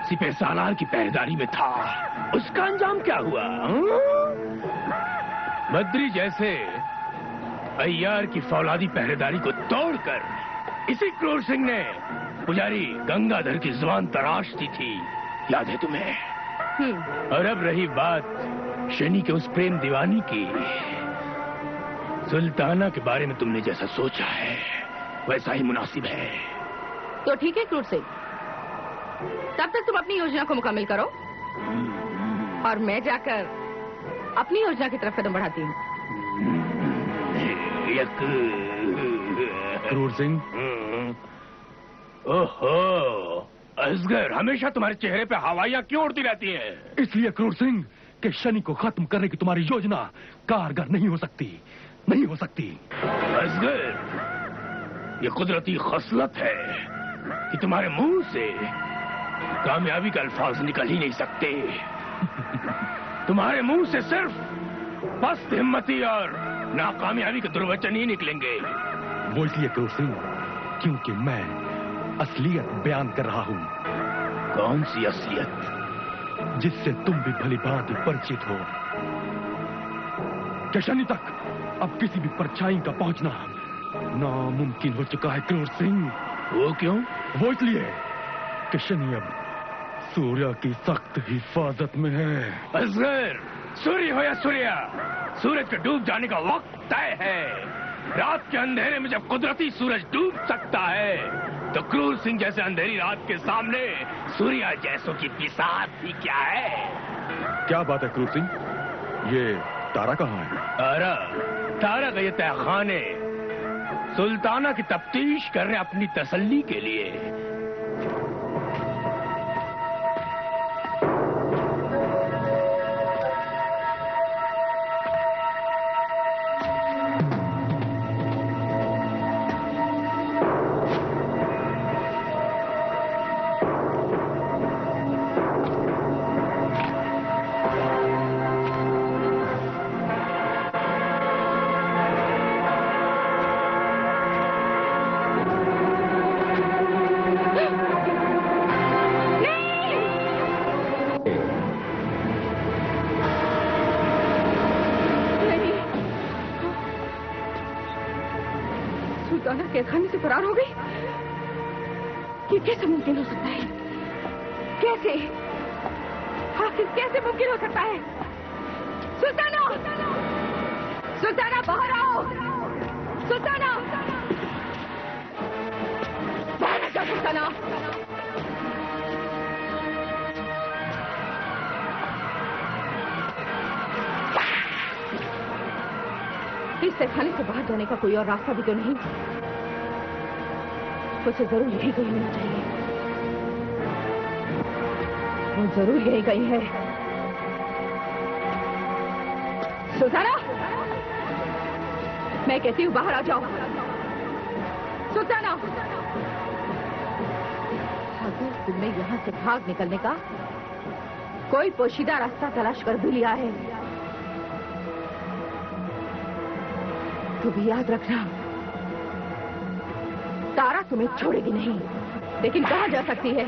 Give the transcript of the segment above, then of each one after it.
सिपह सालार की पहरेदारी में था, उसका अंजाम क्या हुआ? बद्री जैसे अय्यार की फौलादी पहरेदारी को तोड़कर इसी क्रूर सिंह ने पुजारी गंगाधर की जुबान तराश दी थी, याद है तुम्हें? और अब रही बात शनि के उस प्रेम दीवानी की, सुल्ताना के बारे में तुमने जैसा सोचा है वैसा ही मुनासिब है। तो ठीक है क्रूर सिंह, तब तक तुम अपनी योजना को मुकम्मल करो और मैं जाकर अपनी योजना की तरफ कदम बढ़ाती हूँ। क्रूर सिंह, ओहो असगर, हमेशा तुम्हारे चेहरे पे हवाइयां क्यों उड़ती रहती हैं? इसलिए क्रूर सिंह कि शनि को खत्म करने की तुम्हारी योजना कारगर नहीं हो सकती, नहीं हो सकती। असगर, ये कुदरती खसलत है कि तुम्हारे मुंह से कामयाबी का अल्फाज निकल ही नहीं सकते। तुम्हारे मुंह से सिर्फ पस्त हिम्मती और नाकामयाबी के दुर्वचन ही निकलेंगे। वो इसलिए क्रूर सिंह क्योंकि मैं असलियत बयान कर रहा हूँ। कौन सी असलियत? जिससे तुम भी भली भांति परिचित हो कि शनि तक अब किसी भी परछाई का पहुंचना नामुमकिन हो चुका है क्रूर सिंह। वो क्यों? वो इसलिए कि शनि अब सूर्य की सख्त हिफाजत में है। असगर, सूर्य हो या सूर्या, सूरज के डूब जाने का वक्त तय है। रात के अंधेरे में जब कुदरती सूरज डूब सकता है तो क्रूर सिंह जैसे अंधेरी रात के सामने सूर्या जैसों की बिसात भी क्या है? क्या बात है क्रूर सिंह, ये तारा कहाँ है? तारा का ये तहखाने सुल्ताना की तफ्तीश कर रहे अपनी तसल्ली के लिए। कैदखाने से फरार हो गई? ये कैसे मुमकिन हो सकता है? कैसे? आखिर कैसे मुमकिन हो सकता है? सुल्ताना! सुल्ताना बाहर आओ! सुल्ताना! बाहर आ जाओ सुल्ताना! इस तहखाने से बाहर जाने का कोई और रास्ता भी तो नहीं। उसे जरूर यही कहीं होना चाहिए। वो जरूर यही कहीं है। सुल्ताना, मैं कहती हूँ बाहर आ जाओ। सुल्ताना, अगर तुमने यहाँ से भाग निकलने का कोई पोशीदा रास्ता तलाश कर भी लिया है तो भी याद रखना, तारा तुम्हें छोड़ेगी नहीं। लेकिन कहाँ जा सकती है?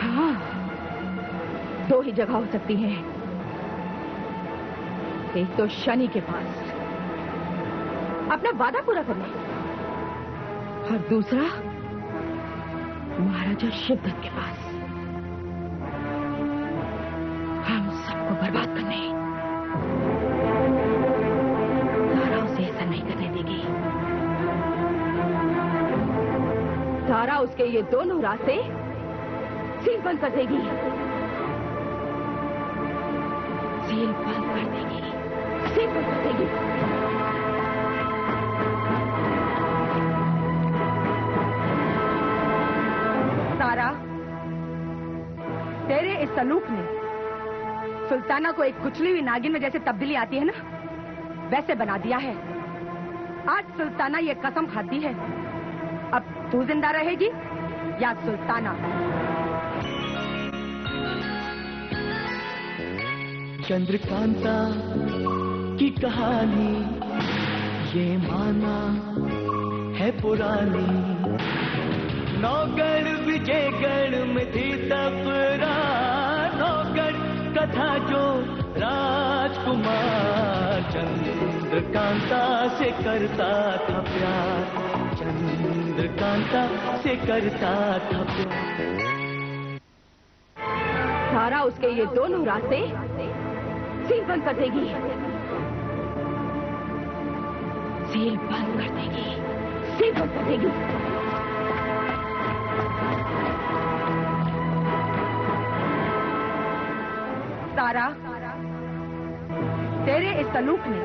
हाँ, दो ही जगह हो सकती हैं। एक तो शनि के पास अपना वादा पूरा करने, और दूसरा महाराजा शिवदत्त के पास हम सबको बर्बाद करने। तारा उसके ये दोनों रास्ते सील बंद कर देगी। सील बंद कर देगी। सील बंद कर देगी। तारा, तेरे इस सलूक ने सुल्ताना को एक कुचली हुई नागिन में जैसे तब्दीली आती है ना, वैसे बना दिया है। आज सुल्ताना ये कसम खाती है, अब तू जिंदा रहेगी या सुल्ताना। चंद्रकांता की कहानी ये माना है पुरानी, नौगढ़ विच जो राजकुमार चंद्रकांता से करता था प्यार, चंद्रकांता से करता था प्यार। तारा उसके ये दोनों रास्ते सील बंद कर देगी, सील बंद कर देगी, सील बंद कर देगी। तारा, तेरे इस तलूक में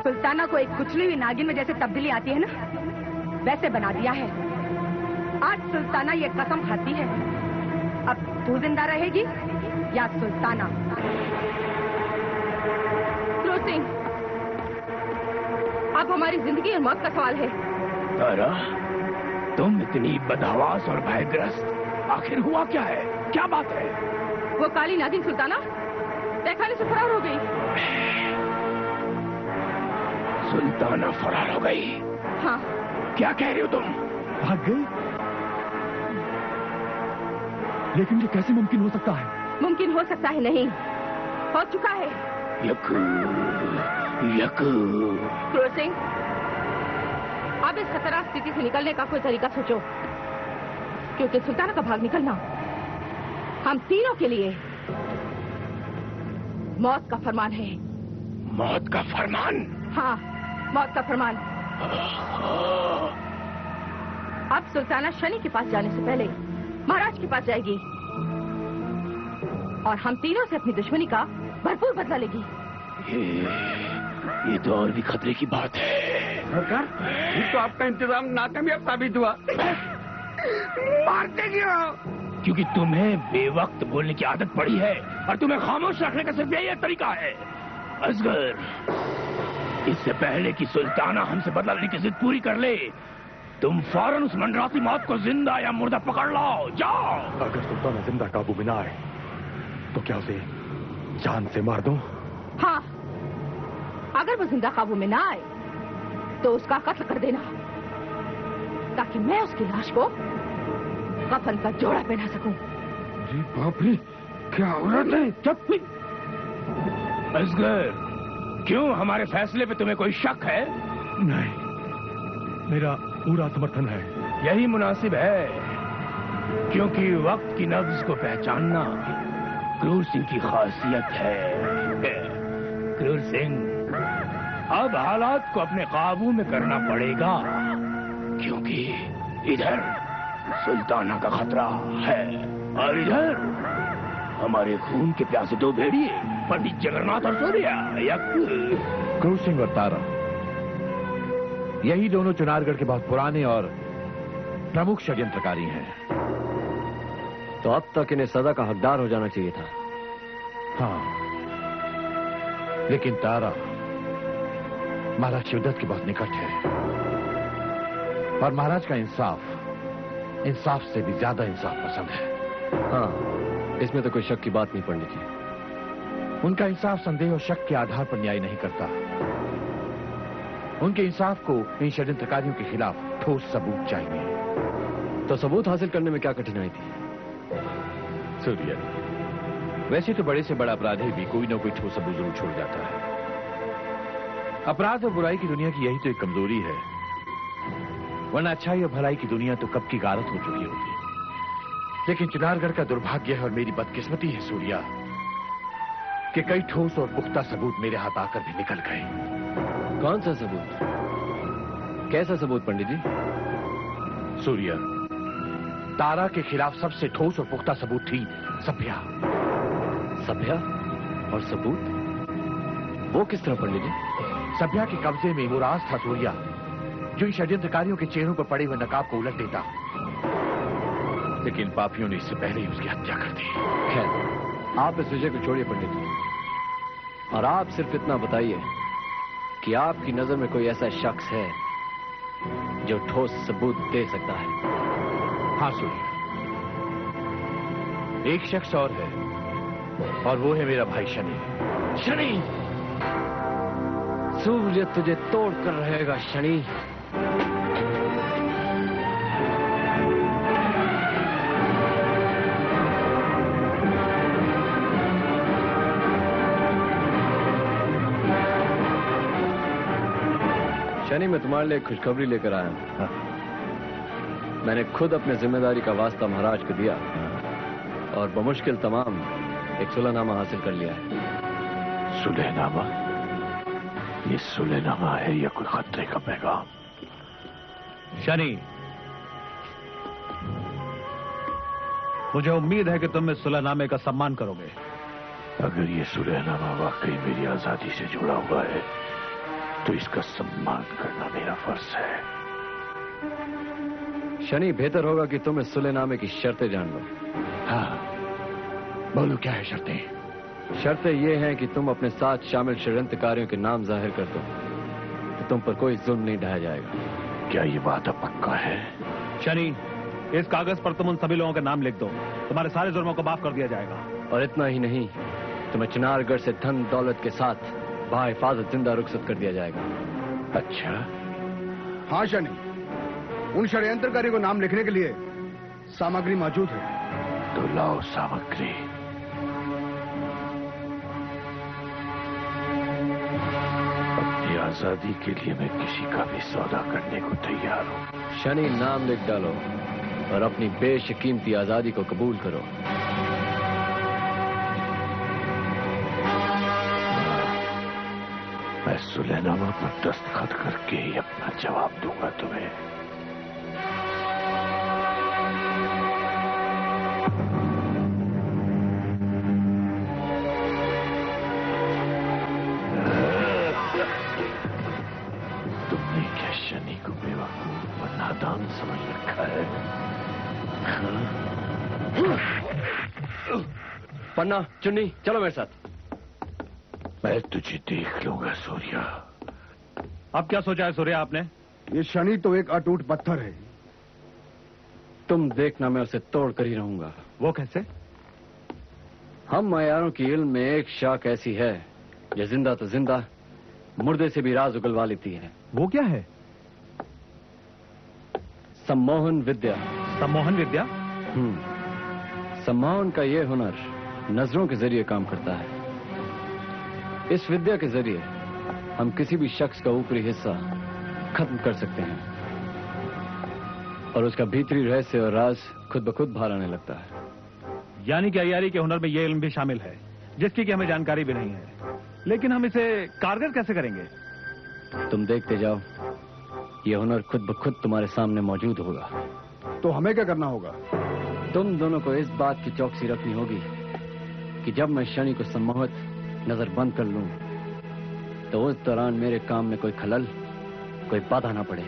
सुल्ताना को एक कुचली हुई नागिन में जैसे तब्दीली आती है ना, वैसे बना दिया है। आज सुल्ताना ये कसम खाती है, अब तू जिंदा रहेगी या सुल्ताना। क्रूर सिंह, अब हमारी जिंदगी और मौत का सवाल है। तारा, तुम इतनी बदहवास और भयग्रस्त, आखिर हुआ क्या है? क्या बात है? वो काली नागिन सुल्ताना तहखाने से फरार हो गई। सुल्ताना फरार हो गई? हाँ। क्या कह रही हो तुम? भाग गई? लेकिन ये कैसे मुमकिन हो सकता है? मुमकिन हो सकता है नहीं, हो चुका है। क्रूर सिंह, अब इस खतरनाक स्थिति से निकलने का कोई तरीका सोचो, क्योंकि सुल्ताना का भाग निकलना हम तीनों के लिए मौत का फरमान है। मौत का फरमान? हाँ, मौत का फरमान। अब सुल्ताना शनि के पास जाने से पहले महाराज के पास जाएगी और हम तीनों से अपनी दुश्मनी का भरपूर बदला लेगी। ये तो और भी खतरे की बात है। सरकार, ये तो आपका इंतजाम नाकामयाब साबित हुआ। मारते क्यों? क्योंकि तुम्हें बेवक्त बोलने की आदत पड़ी है और तुम्हें खामोश रखने का सिर्फ यही तरीका है। असगर, इससे पहले कि सुल्ताना हमसे बदला लेने की जिद पूरी कर ले, तुम फौरन उस मंडराती मौत को जिंदा या मुर्दा पकड़ लाओ। जाओ। अगर सुल्ताना जिंदा काबू में ना आए तो क्या उसे जान से मार दूं? हाँ, अगर वो जिंदा काबू में ना आए तो उसका कत्ल कर देना, ताकि मैं उसकी लाश को कफन का जोड़ा पहना सकूं। जी बाप रे, क्या औरत है! चुप! असगर, क्यों हमारे फैसले पे तुम्हें कोई शक है? नहीं, मेरा पूरा समर्थन है। यही मुनासिब है, क्योंकि वक्त की नब्ज को पहचानना क्रूर सिंह की खासियत है। क्रूर सिंह, अब हालात को अपने काबू में करना पड़ेगा, क्योंकि इधर सुल्ताना का खतरा है और इधर हमारे खून के प्यासे दो भेड़िए, पंडित जगन्नाथ और सूर्या। क्रूर सिंह और तारा, यही दोनों चुनारगढ़ के बहुत पुराने और प्रमुख षड्यंत्रकारी हैं। तो अब तक इन्हें सजा का हकदार हो जाना चाहिए था। हाँ, लेकिन तारा महाराज शिवदत्त के बहुत निकट है और महाराज का इंसाफ से भी ज्यादा इंसाफ पसंद है। हाँ, इसमें तो कोई शक की बात नहीं पड़नी थी। उनका इंसाफ संदेह और शक के आधार पर न्याय नहीं करता। उनके इंसाफ को इन षड्यंत्रकारियों के खिलाफ ठोस सबूत चाहिए। तो सबूत हासिल करने में क्या कठिनाई थी? सूर्य, वैसे तो बड़े से बड़ा अपराधी भी कोई ना कोई ठोस सबूत जरूर छोड़ जाता है। अपराध और बुराई की दुनिया की यही तो एक कमजोरी है, वरना अच्छाई और भलाई की दुनिया तो कब की गारत हो चुकी होती। लेकिन चुनारगढ़ का दुर्भाग्य है और मेरी बदकिस्मती है सूर्या कि कई ठोस और पुख्ता सबूत मेरे हाथ आकर भी निकल गए। कौन सा सबूत? कैसा सबूत पंडित जी? सूर्या, तारा के खिलाफ सबसे ठोस और पुख्ता सबूत थी सभ्या। सभ्या और सबूत? वो किस तरह पंडित जी? सभ्या के कब्जे में वो राज था सूर्या, जो इन षड्यंत्रकारियों के चेहरों पर पड़े हुए नकाब को उलट देता, लेकिन पापियों ने इससे पहले ही उसकी हत्या कर दी। खैर, आप इस विषय को छोड़िए पंडित जी, और आप सिर्फ इतना बताइए कि आपकी नजर में कोई ऐसा शख्स है जो ठोस सबूत दे सकता है? हाँ सूर्य, एक शख्स और है, और वो है मेरा भाई शनि। शनि! सूर्य तुझे तोड़ कर रहेगा शनि। शनि, मैं तुम्हारे लिए एक खुशखबरी लेकर आया हूं। मैंने खुद अपने जिम्मेदारी का वास्ता महाराज को दिया और बमुश्किल तमाम एक सुलहनामा हासिल कर लिया है। सुलहनामा? ये सुलहनामा है या कोई खतरे का पैगाम? शनि, मुझे उम्मीद है कि तुम इस सुलहनामे का सम्मान करोगे। अगर ये सुलहनामा वाकई मेरी आजादी से जुड़ा हुआ है तो इसका सम्मान करना मेरा फर्ज है। शनि, बेहतर होगा कि तुम इस सुलहनामे की शर्तें जान लो। हाँ, बोलो क्या है शर्तें? शर्तें ये हैं कि तुम अपने साथ शामिल षड्यंत्रकारियों के नाम जाहिर कर दो तो तुम पर कोई जुल्म नहीं ढाया जाएगा। क्या ये वादा पक्का है? शनि, इस कागज पर तुम उन सभी लोगों के नाम लिख दो, तुम्हारे सारे जुर्मों को माफ कर दिया जाएगा। और इतना ही नहीं, तुम्हें चिनारगढ़ से धन दौलत के साथ बाहिफाजत जिंदा रुखसत कर दिया जाएगा। अच्छा? हाँ शनि, उन षड्यंत्रकारी को नाम लिखने के लिए सामग्री मौजूद है। तो लाओ सामग्री। अपनी आजादी के लिए मैं किसी का भी सौदा करने को तैयार हूं। शनि, नाम लिख डालो और अपनी बेशकीमती आजादी को कबूल करो। मैं सुलहनामा पर दस्तखत करके ही अपना जवाब दूंगा तुम्हें। तुमने क्या शनि को बेवकूफ और नादान समझ रखा है? पन्ना, चुन्नी, चलो मेरे साथ। मैं तुझे देख लूंगा सूर्या। अब क्या सोचा है सूर्या आपने? ये शनि तो एक अटूट पत्थर है। तुम देखना, मैं उसे तोड़ कर ही रहूंगा। वो कैसे? हम मायारों की इल्म में एक शाख ऐसी है जो जिंदा तो जिंदा, मुर्दे से भी राज उगलवा लेती है। वो क्या है? सम्मोहन विद्या। सम्मोहन विद्या? सम्मोहन का ये हुनर नजरों के जरिए काम करता है। इस विद्या के जरिए हम किसी भी शख्स का ऊपरी हिस्सा खत्म कर सकते हैं और उसका भीतरी रहस्य और राज खुद ब खुद बाहर आने लगता है। यानी कि अय्यारी के हुनर में यह इल्म भी शामिल है जिसकी कि हमें जानकारी भी नहीं है, लेकिन हम इसे कारगर कैसे करेंगे? तुम देखते जाओ, यह हुनर खुद ब खुद तुम्हारे सामने मौजूद होगा। तो हमें क्या करना होगा? तुम दोनों को इस बात की चौकसी रखनी होगी कि जब मैं शनि को सम्मोहित नजर बंद कर लूं तो उस दौरान मेरे काम में कोई खलल, कोई बाधा ना पड़े।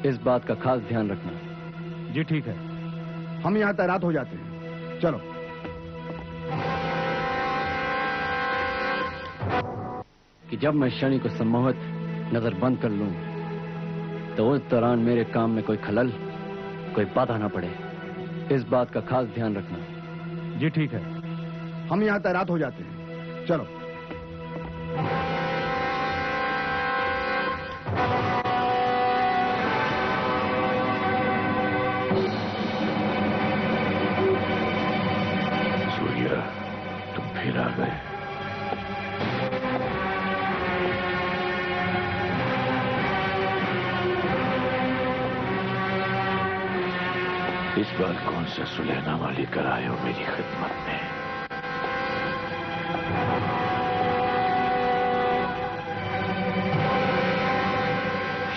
इस बात का खास ध्यान रखना। जी ठीक है। हम यहाँ तैनात हो जाते हैं, चलो। कि जब मैं शनि को सम्मोहित नजर बंद कर लूं तो उस दौरान मेरे काम में कोई खलल, कोई बाधा ना पड़े। इस बात का खास ध्यान रखना। जी ठीक है। हम यहाँ तैनात हो जाते हैं, चलो। सूर्या, तुम फिर आ गए। इस बार कौन सा सुलहनामा लेकर आए हो मेरी खिदमत में?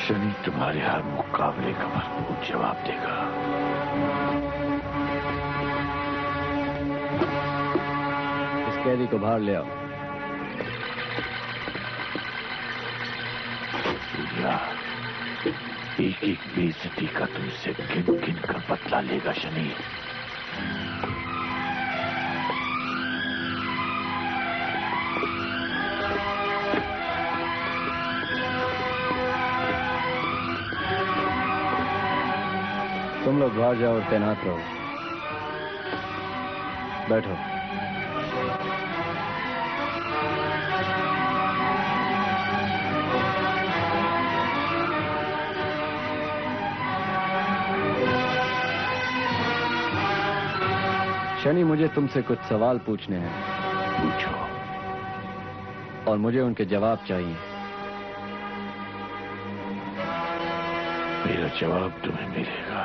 शनि तुम्हारे हर मुकाबले का भरपूर जवाब देगा। इस कैदी को बाहर ले आओ। सूर्या, एक एक बेइज्जती का तुमसे गिन गिन कर बदला लेगा शनि। तुम लोग बाहर जाओ और तैनात रहो। बैठो। शनि, मुझे तुमसे कुछ सवाल पूछने हैं। पूछो। और मुझे उनके जवाब चाहिए। मेरा जवाब तुम्हें मिलेगा।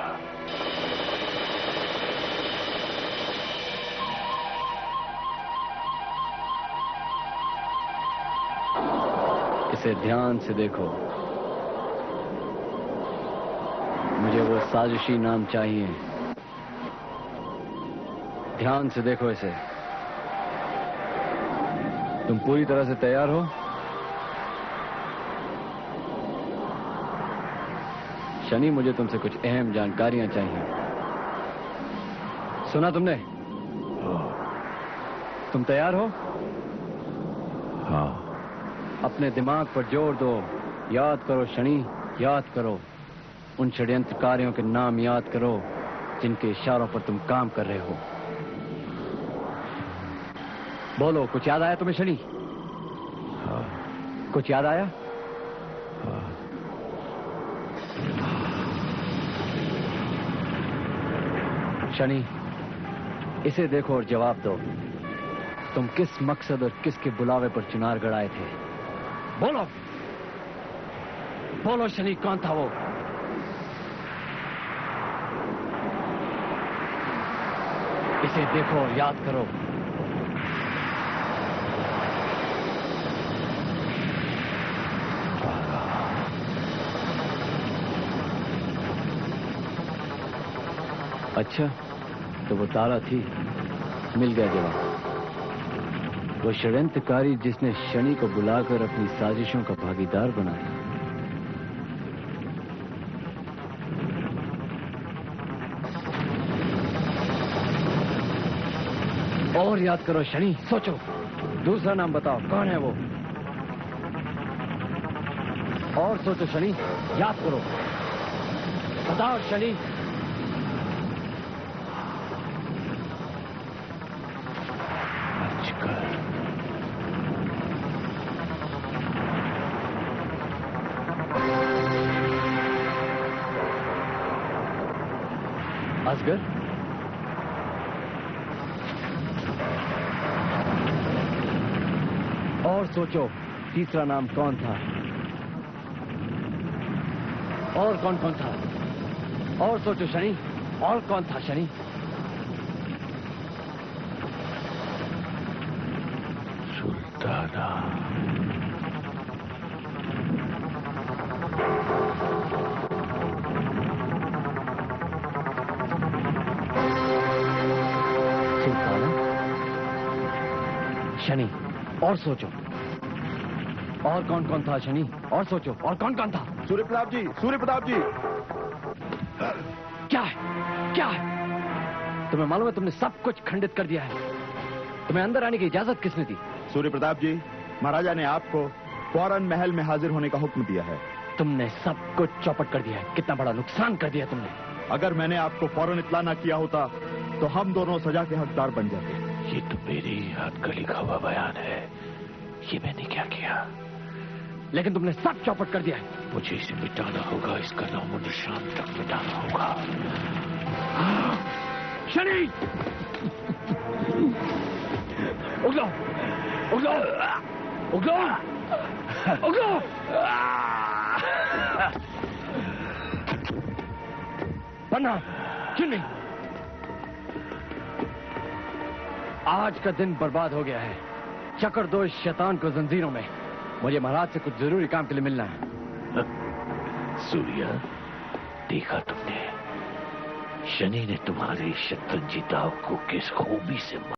इसे ध्यान से देखो। मुझे वो साजिशी नाम चाहिए। ध्यान से देखो इसे। तुम पूरी तरह से तैयार हो? शनि, मुझे तुमसे कुछ अहम जानकारियां चाहिए। सुना तुमने? तुम तैयार हो? हाँ। अपने दिमाग पर जोर दो। याद करो शनि, याद करो। उन षड्यंत्रकारियों के नाम याद करो जिनके इशारों पर तुम काम कर रहे हो। बोलो, कुछ याद आया तुम्हें शनि? हाँ। कुछ याद आया? हाँ। शनि, इसे देखो और जवाब दो। तुम किस मकसद और किसके बुलावे पर चुनारगढ़ आए थे? बोलो, बोलो शनि, कौन था वो? इसे देखो और याद करो। अच्छा, तो वो तारा थी। मिल गया जवाब। वो षड्यंत्रकारी जिसने शनि को बुलाकर अपनी साजिशों का भागीदार बनाया। और याद करो शनि, सोचो। दूसरा नाम बताओ, कौन है वो? और सोचो शनि, याद करो। बताओ शनि। अजगर? और सोचो, तीसरा नाम कौन था? और कौन कौन था? और सोचो शनि, और कौन था शनि? सुल्ताना। शनि, और सोचो। और कौन कौन था शनि? और सोचो, और कौन कौन था? सूर्य प्रताप जी, सूर्य प्रताप जी। क्या है? क्या है? तुम्हें मालूम है तुमने सब कुछ खंडित कर दिया है। तुम्हें अंदर आने की इजाजत किसने दी? सूर्य प्रताप जी, महाराजा ने आपको फौरन महल में हाजिर होने का हुक्म दिया है। तुमने सब कुछ चौपट कर दिया है। कितना बड़ा नुकसान कर दिया तुमने। अगर मैंने आपको फौरन इत्ला ना किया होता तो हम दोनों सजा के हकदार बन जाते। ये तो मेरी हाथ का लिखा हुआ बयान है। ये मैंने क्या किया? लेकिन तुमने सब चौपट कर दिया है। मुझे इसे मिटाना होगा। इसका नाम निशान तक मिटाना होगा। शनि! उगलो! उगलो! उगलो! उगलो! पन्ना, चिन्नी! आज का दिन बर्बाद हो गया है। चक्कर दो इस शैतान को जंजीरों में। मुझे महाराज से कुछ जरूरी काम के लिए मिलना है। सूर्या, देखा तुमने? शनि ने तुम्हारे शतरंजी दाव को किस खूबी से